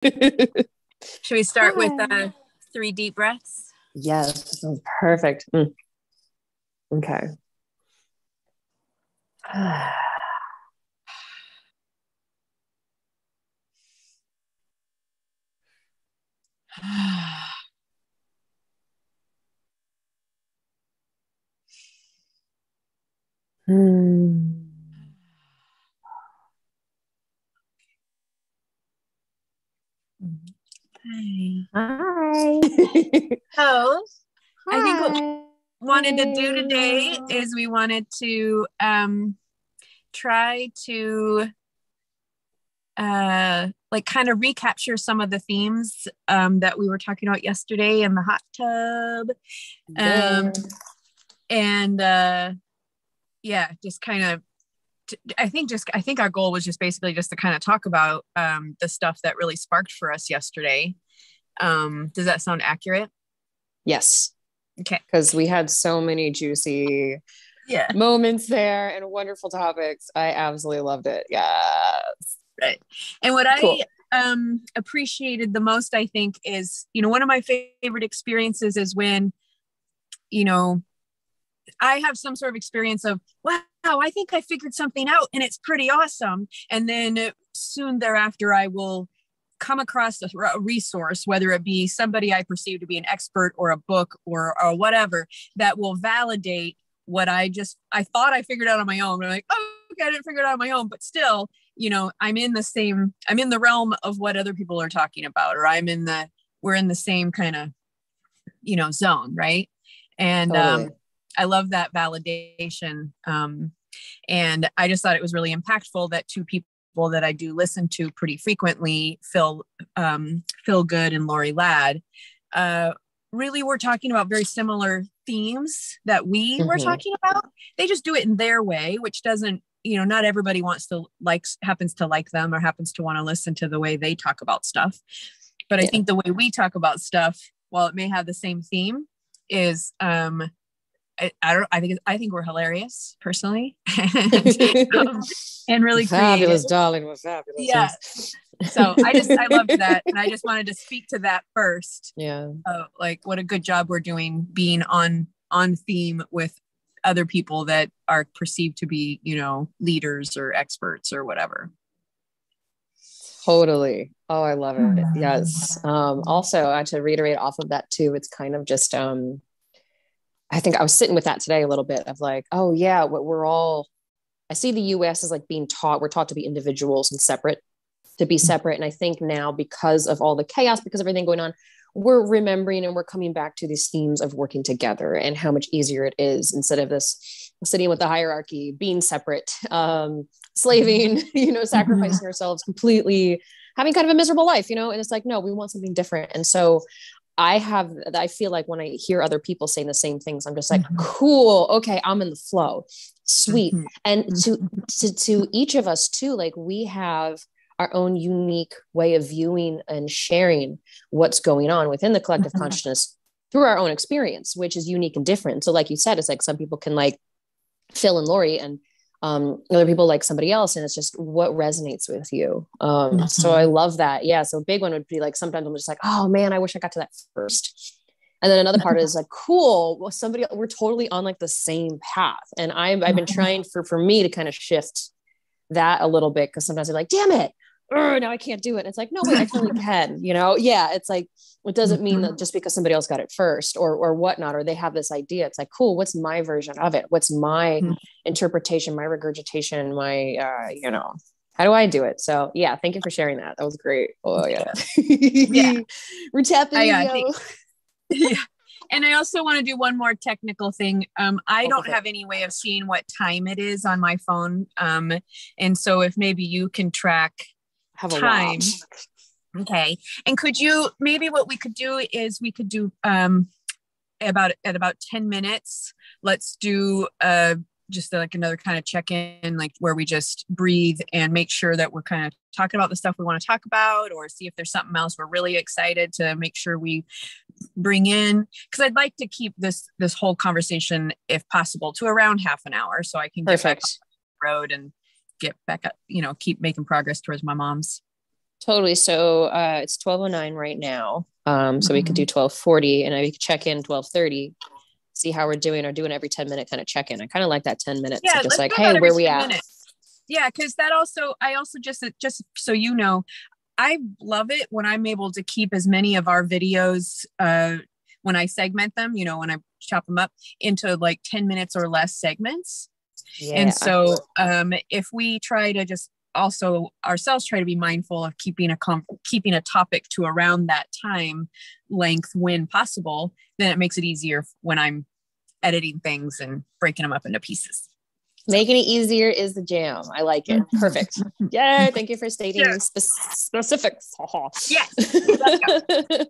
Should we start with Hi. 3 deep breaths? Yes, that sounds perfect. Okay. Hmm. Hi. Hi. So I think what we Hi. wanted to do today is we wanted to try to like kind of recapture some of the themes that we were talking about yesterday in the hot tub. Um, Yeah. and yeah, just kind of I think our goal was just basically just to kind of talk about the stuff that really sparked for us yesterday. Does that sound accurate? Yes, Okay. because we had so many juicy Yeah. moments there and wonderful topics. I absolutely loved it. Yes. Right. And what I Cool. appreciated the most, I think, is, one of my favorite experiences is when, you know, I have some sort of experience of, wow, I think I figured something out and it's pretty awesome. And then soon thereafter, I will come across a resource, whether it be somebody I perceive to be an expert or a book or whatever, that will validate what I thought I figured out on my own. I'm like, oh, okay, I didn't figure it out on my own, but still, I'm in the realm of what other people are talking about, or we're in the same kind of, zone. Right. And, Totally. I love that validation. And I just thought it was really impactful that two people that I do listen to pretty frequently, Phil Good and Lori Ladd, really were talking about very similar themes that we were Hmm. talking about. They just do it in their way, which doesn't, not everybody happens to like them or happens to want to listen to the way they talk about stuff. But I Yeah. think the way we talk about stuff, while it may have the same theme, is I don't I think we're hilarious personally and, um, and really creative. Fabulous, darling. We're fabulous. Yeah. Yes. So I loved that. And I just wanted to speak to that first. Yeah. Like what a good job we're doing being on theme with other people that are perceived to be, leaders or experts or whatever. Totally. Oh, I love it. Yes. Also, to reiterate off of that too, it's kind of just I think I was sitting with that today a little bit of like, oh yeah, what we're all I see the US as like we're taught to be individuals and separate, to be separate. And I think now because of all the chaos, because of everything going on, we're remembering and we're coming back to these themes of working together and how much easier it is instead of this sitting with the hierarchy, being separate, slaving, sacrificing ourselves completely, having kind of a miserable life, and it's like, no, we want something different. And so I feel like when I hear other people saying the same things, I'm just like, cool, okay, I'm in the flow. Sweet. And to each of us too, like we have our own unique way of viewing and sharing what's going on within the collective consciousness through our own experience, which is unique and different. So like you said, it's like some people can like Phil and Lori, and other people like somebody else, and it's just what resonates with you. So I love that. Yeah. So a big one would be like, sometimes I'm just like, oh man, I wish I got to that first. And then another part is like, cool, well, we're totally on like the same path. And I've been trying for me to kind of shift that a little bit, because sometimes I'm like, damn it, now I can't do it. And it's like, no, wait, I totally can, Yeah, it's like, it doesn't mean that just because somebody else got it first or whatnot, or they have this idea. It's like, cool, what's my version of it? What's my interpretation, my regurgitation, my, how do I do it? So yeah, thank you for sharing that. That was great. Oh yeah. Yeah. We're tapping in, I think, yo. yeah. And I also want to do one more technical thing. I Oh, go don't for it. have any way of seeing what time it is on my phone. And so if maybe you can track Have a time. watch. Okay. And maybe what we could do is we could do about 10 minutes. Let's do just like another kind of check-in, like where we just breathe and make sure that we're kind of talking about the stuff we want to talk about, or see if there's something else we're really excited to make sure we bring in. Because I'd like to keep this whole conversation, if possible, to around half an hour, so I can get back on Perfect. the road and get back up, keep making progress towards my mom's. Totally. So it's 12:09 right now. So we could do Mhm. 12:40 and we could check in 12:30, see how we're doing, or do an every 10-minute kind of check-in. I kind of like that 10 minutes of Yeah, just let's like, do hey, about every where we 10 at? minutes. Yeah, because that also, I also just so you know, I love it when I'm able to keep as many of our videos when I segment them, you know, when I chop them up into like 10 minutes or less segments. And Yeah. so if we try to just also ourselves try to be mindful of keeping a topic to around that time length when possible, then it makes it easier when I'm editing things and breaking them up into pieces. So. Making it easier is the jam. I like it. Perfect. Yay. Thank you for stating Yeah. specifics. Yes.